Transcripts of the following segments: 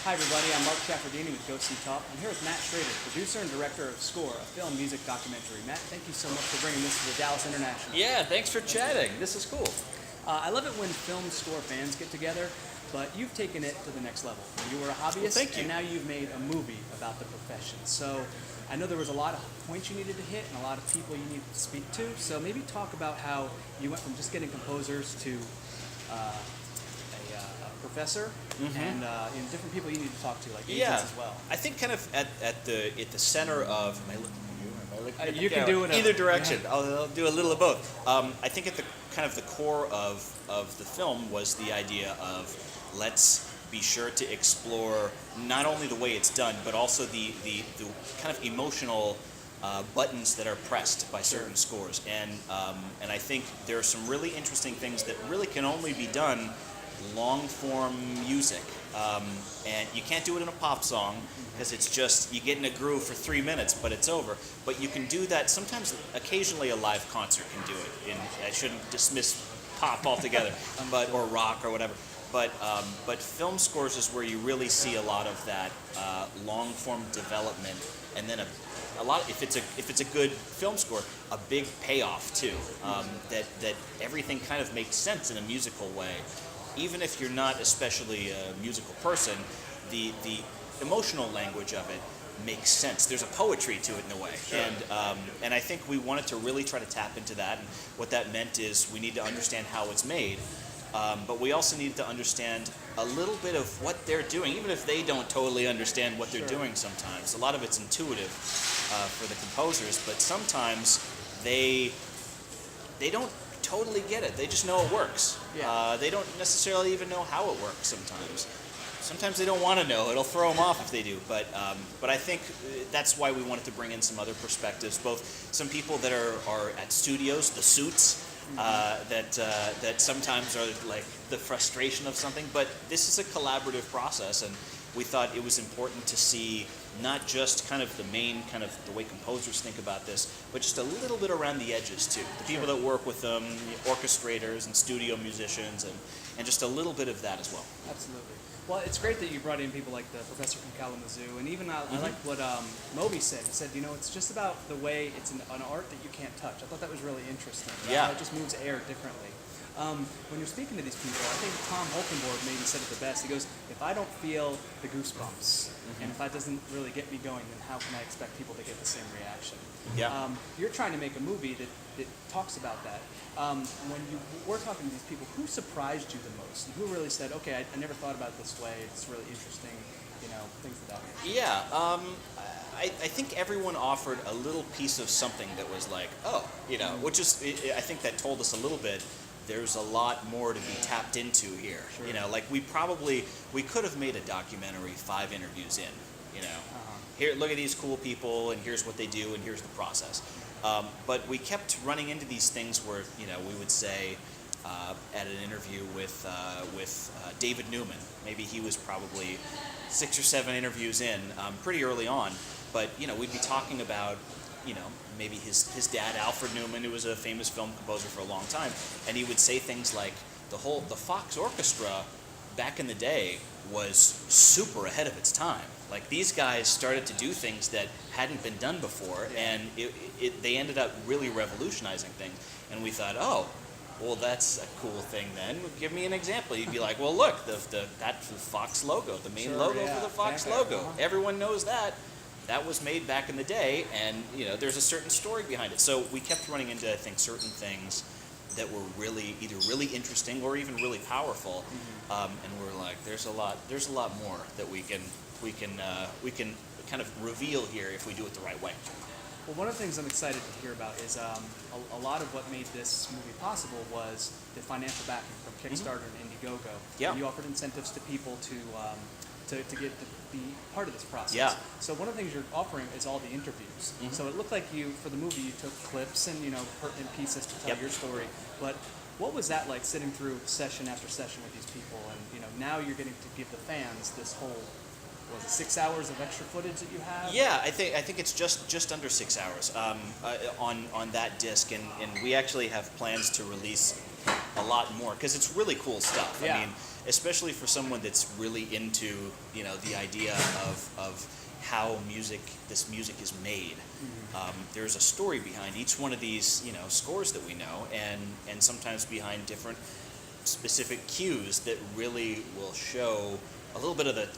Hi everybody, I'm Mark Chaffardini with Go See Talk. I'm here with Matt Schrader, producer and director of Score, a film music documentary. Matt, thank you so much for bringing this to the Dallas International. Yeah, thanks for chatting. This is cool. I love it when film score fans get together, but you've taken it to the next level. You were a hobbyist, thank you. and now you've made a movie about the profession. So I know there was a lot of points you needed to hit and a lot of people you needed to speak to. So maybe talk about how you went from just getting composers to a professor and different people you need to talk to, like agents as well. I think kind of at the center of. Am I looking at you? Am I looking at the You can camera? do whatever. Either direction. Yeah. I'll do a little of both. I think at the kind of the core of the film was the idea of let's be sure to explore not only the way it's done, but also the kind of emotional buttons that are pressed by certain scores. And I think there are some really interesting things that really can only be done long form music, and you can't do it in a pop song because it's just you get in a groove for 3 minutes but it's over. But you can do that sometimes. Occasionally a live concert can do it. I shouldn't dismiss pop altogether, or rock or whatever. But film scores is where you really see a lot of that long form development, and then a lot. If it's a good film score, a big payoff too. That everything kind of makes sense in a musical way. Even if you're not especially a musical person, the emotional language of it makes sense. There's a poetry to it in a way. Sure. And I think we wanted to really try to tap into that. And what that meant is we need to understand how it's made, but we also need to understand a little bit of what they're doing, even if they don't totally understand what they're doing sometimes. A lot of it's intuitive for the composers, but sometimes they don't totally get it. They just know it works. Yeah. They don't necessarily even know how it works sometimes. Sometimes they don't want to know. It'll throw them off if they do. But I think that's why we wanted to bring in some other perspectives, both some people that are at studios, the suits, that sometimes are like the frustration of something. But this is a collaborative process, and we thought it was important to see not just kind of the main kind of the way composers think about this, but just a little bit around the edges too. The people that work with them, the orchestrators and studio musicians, and just a little bit of that as well. Absolutely. Well, it's great that you brought in people like the professor from Kalamazoo, and even I like what Moby said. He said, it's just about the way it's an art that you can't touch. I thought that was really interesting. Yeah. How it just moves air differently. When you're speaking to these people, I think Tom Holkenborg maybe said it the best. He goes, if I don't feel the goosebumps, and if that doesn't really get me going, then how can I expect people to get the same reaction? Yeah. You're trying to make a movie that talks about that. When you were talking to these people, who surprised you the most? And who really said, okay, I never thought about it this way, it's really interesting, things of that nature? Yeah. I think everyone offered a little piece of something that was like, which is, I think that told us a little bit. There's a lot more to be tapped into here. Sure. Like we could have made a documentary 5 interviews in. Here, look at these cool people, and here's what they do, and here's the process. But we kept running into these things where we would say at an interview with David Newman, maybe he was probably 6 or 7 interviews in, pretty early on, but we'd be talking about maybe his dad, Alfred Newman, who was a famous film composer for a long time, and he would say things like the Fox Orchestra back in the day was super ahead of its time. Like these guys started to do things that hadn't been done before, and they ended up really revolutionizing things. And we thought, well, that's a cool thing then. Give me an example. You'd be like, well, look, that's the Fox logo, the main logo for the Fox logo. Everyone knows that. That was made back in the day, and there's a certain story behind it. So we kept running into, I think, certain things that were either really interesting or even really powerful, and we're like, there's a lot more that we can kind of reveal here if we do it the right way. Well, one of the things I'm excited to hear about is a lot of what made this movie possible was the financial backing from Kickstarter and Indiegogo. Yeah. And you offered incentives to people to get to be part of this process. Yeah. So one of the things you're offering is all the interviews. So it looked like for the movie, you took clips and pertinent pieces to tell your story. But what was that like, sitting through session after session with these people, and now you're getting to give the fans this whole 6 hours of extra footage that you have? Yeah, I think it's just under 6 hours on that disc, and we actually have plans to release a lot more, because it's really cool stuff. Yeah. I mean, especially for someone that's really into, the idea of how this music is made. There's a story behind each one of these, scores that we know, and sometimes behind different specific cues that really will show a little bit of the,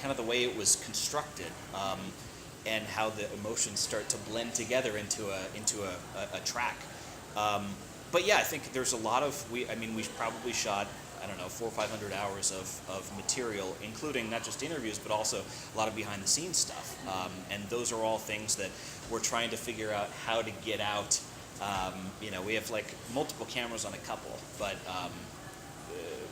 kind of the way it was constructed, and how the emotions start to blend together into a track. But yeah, I think there's a lot of, we probably shot, I don't know, 400 or 500 hours of material, including not just interviews, but also a lot of behind the scenes stuff. And those are all things that we're trying to figure out how to get out. We have like multiple cameras on a couple, but,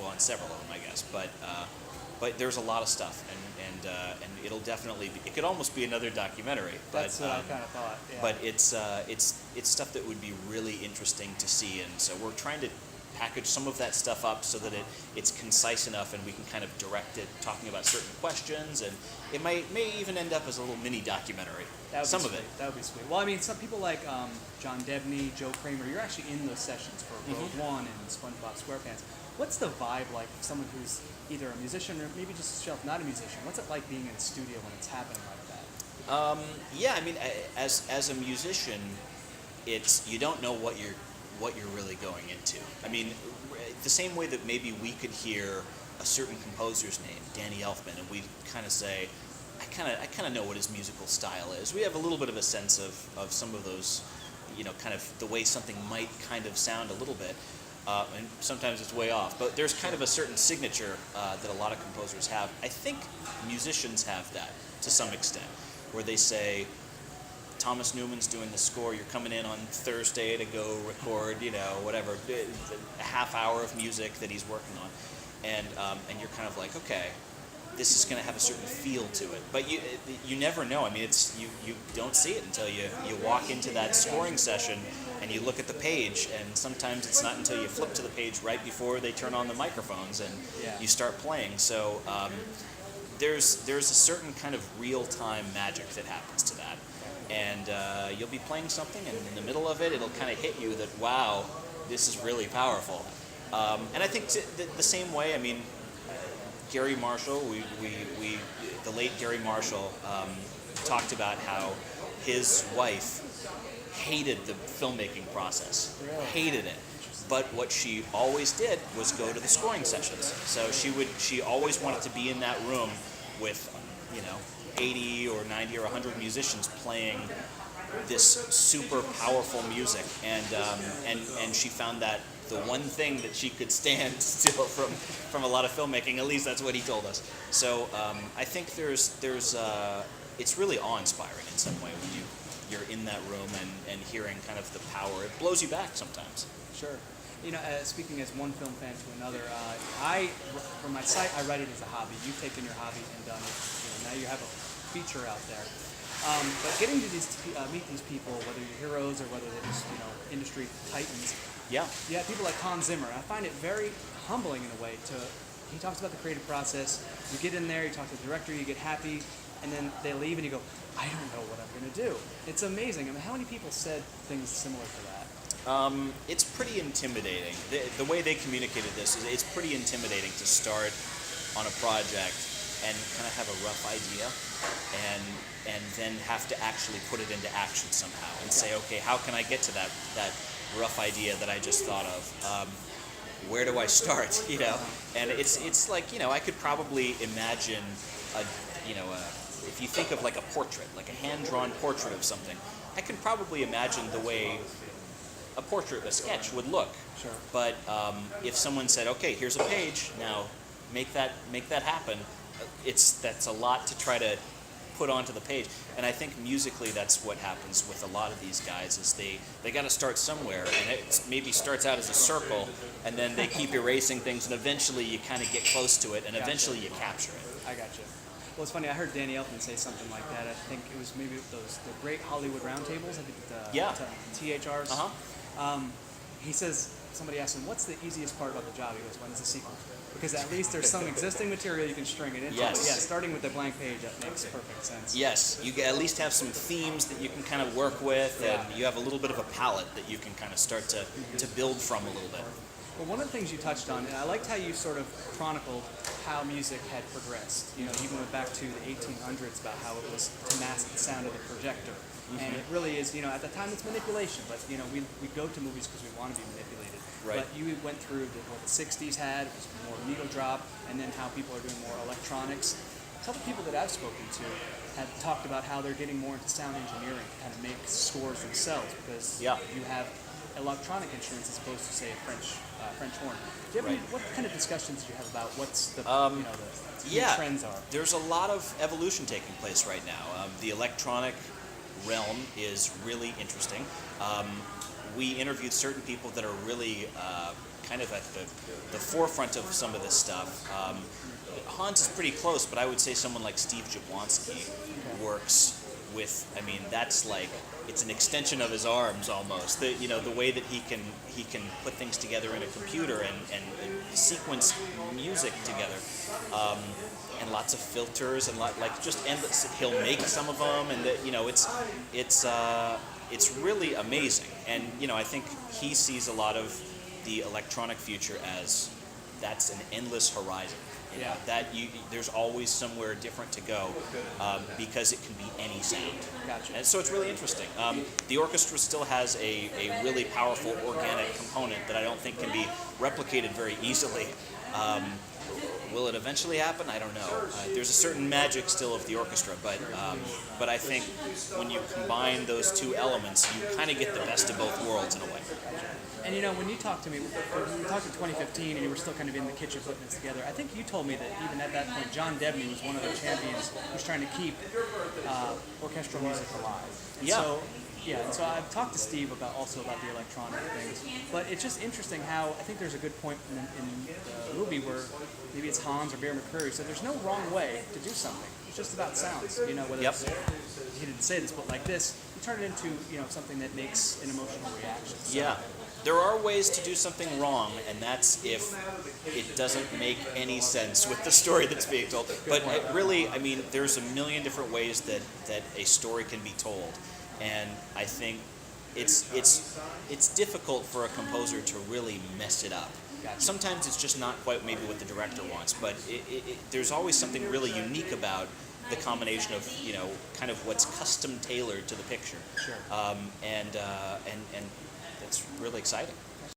on several of them, I guess. But there's a lot of stuff, and it'll definitely be, it could almost be another documentary. That's what I kind of thought. Yeah. But it's stuff that would be really interesting to see, and so we're trying to package some of that stuff up so that it's concise enough, and we can kind of direct it, talking about certain questions, and it may even end up as a little mini documentary. Some of it. That would be sweet. Well, I mean, some people like John Debney, Joe Kramer, you're actually in those sessions for Rogue One and SpongeBob SquarePants. What's the vibe like for someone who's either a musician or maybe just straight up not a musician? What's it like being in a studio when it's happening like that? Yeah, I mean, as a musician, you don't know what you're really going into. I mean, the same way that maybe we could hear a certain composer's name, Danny Elfman, and we kind of say, I kind of know what his musical style is. We have a little bit of a sense of some of those, kind of the way something might kind of sound a little bit. And sometimes it's way off, but there's kind of a certain signature that a lot of composers have. I think musicians have that to some extent, where they say, Thomas Newman's doing the score, you're coming in on Thursday to go record, whatever, a half hour of music that he's working on, and you're kind of like, okay, this is going to have a certain feel to it, but you never know. I mean, you don't see it until you walk into that scoring session and you look at the page, and sometimes it's not until you flip to the page right before they turn on the microphones and you start playing. So there's a certain kind of real-time magic that happens to that, and you'll be playing something, and in the middle of it, it'll kind of hit you that, wow, this is really powerful. And I think the same way, I mean, Gary Marshall, the late Gary Marshall, talked about how his wife hated the filmmaking process, hated it. But what she always did was go to the scoring sessions. So she always wanted to be in that room with, 80 or 90 or 100 musicians playing this super powerful music, and she found that the one thing that she could stand still from a lot of filmmaking. At least that's what he told us. So I think there's it's really awe-inspiring in some way when you're in that room and hearing kind of the power. It blows you back sometimes. Sure. Speaking as one film fan to another, for my site, I write it as a hobby. You've taken your hobby and done it. Now you have a feature out there. But getting to meet these people, whether you're heroes or whether they're just industry titans. Yeah. Yeah, people like Hans Zimmer. I find it very humbling in a way. He talks about the creative process. You get in there, you talk to the director, you get happy, and then they leave, and you go, I don't know what I'm going to do. It's amazing. I mean, how many people said things similar to that? It's pretty intimidating. The way they communicated this is it's pretty intimidating to start on a project and kind of have a rough idea and then have to actually put it into action somehow and say, okay, how can I get to that rough idea that I just thought of? Where do I start? And it's like, I could probably imagine if you think of like a portrait, like a hand-drawn portrait of something, I can probably imagine the way a portrait, a sketch would look. Sure. But if someone said, okay, here's a page, now make that happen, that's a lot to try to put onto the page. And I think musically that's what happens with a lot of these guys is they got to start somewhere, and it maybe starts out as a circle, and then they keep erasing things, and eventually you kind of get close to it, and eventually you capture it. I got you. Well, it's funny. I heard Danny Elfman say something like that. I think it was maybe the Great Hollywood Roundtables. I think the THRs. He says, somebody asked him, what's the easiest part about the job? He goes, when is the sequel? Because at least there's some existing material you can string it into. Yes. But yeah, starting with the blank page, that makes perfect sense. Yes, you at least have some themes that you can kind of work with, and you have a little bit of a palette that you can kind of start to build from a little bit. Well, one of the things you touched on, and I liked how you sort of chronicled how music had progressed. You know, you even went back to the 1800s about how it was to mask the sound of the projector. And it really is, you know, at the time it's manipulation, but, you know, we go to movies because we want to be manipulated. Right. But you went through what the 60s had, it was more needle drop, and then how people are doing more electronics. A couple people that I've spoken to have talked about how they're getting more into sound engineering to kind of make scores themselves because you have electronic instruments as opposed to, say, a French horn. Do you have any, what kind of discussions do you have about what's the the trends are? There's a lot of evolution taking place right now. The electronic realm is really interesting. We interviewed certain people that are really kind of at the forefront of some of this stuff. Hans is pretty close, but I would say someone like Steve Jablonski works with, I mean, that's like, it's an extension of his arms almost. The way that he can put things together in a computer and sequence music together, and lots of filters and like just endless. He'll make some of them, and it's really amazing. And I think he sees a lot of the electronic future as that's an endless horizon. That there's always somewhere different to go because it can be any sound. Gotcha. And so it's really interesting. The orchestra still has a really powerful organic component that I don't think can be replicated very easily. Will it eventually happen? I don't know. There's a certain magic still of the orchestra, but I think when you combine those two elements, you kind of get the best of both worlds in a way. And when you talked to me, when we talked in 2015 and you were still kind of in the kitchen putting this together, I think you told me that even at that point, John Debney was one of the champions who's trying to keep orchestral music alive. And so I've talked to Steve about the electronic things, but it's just interesting how I think there's a good point in the movie where maybe it's Hans or Bear McCreary said there's no wrong way to do something. It's just about sounds. Whether it's, he didn't say this, but like this, you turn it into something that makes an emotional reaction. So, there are ways to do something wrong, and that's if it doesn't make any sense with the story that's being told. But really, I mean, there's a million different ways that a story can be told, and I think it's difficult for a composer to really mess it up. Gotcha. Sometimes it's just not quite maybe what the director wants, but there's always something really unique about the combination of kind of what's custom tailored to the picture. Sure. And it's really exciting.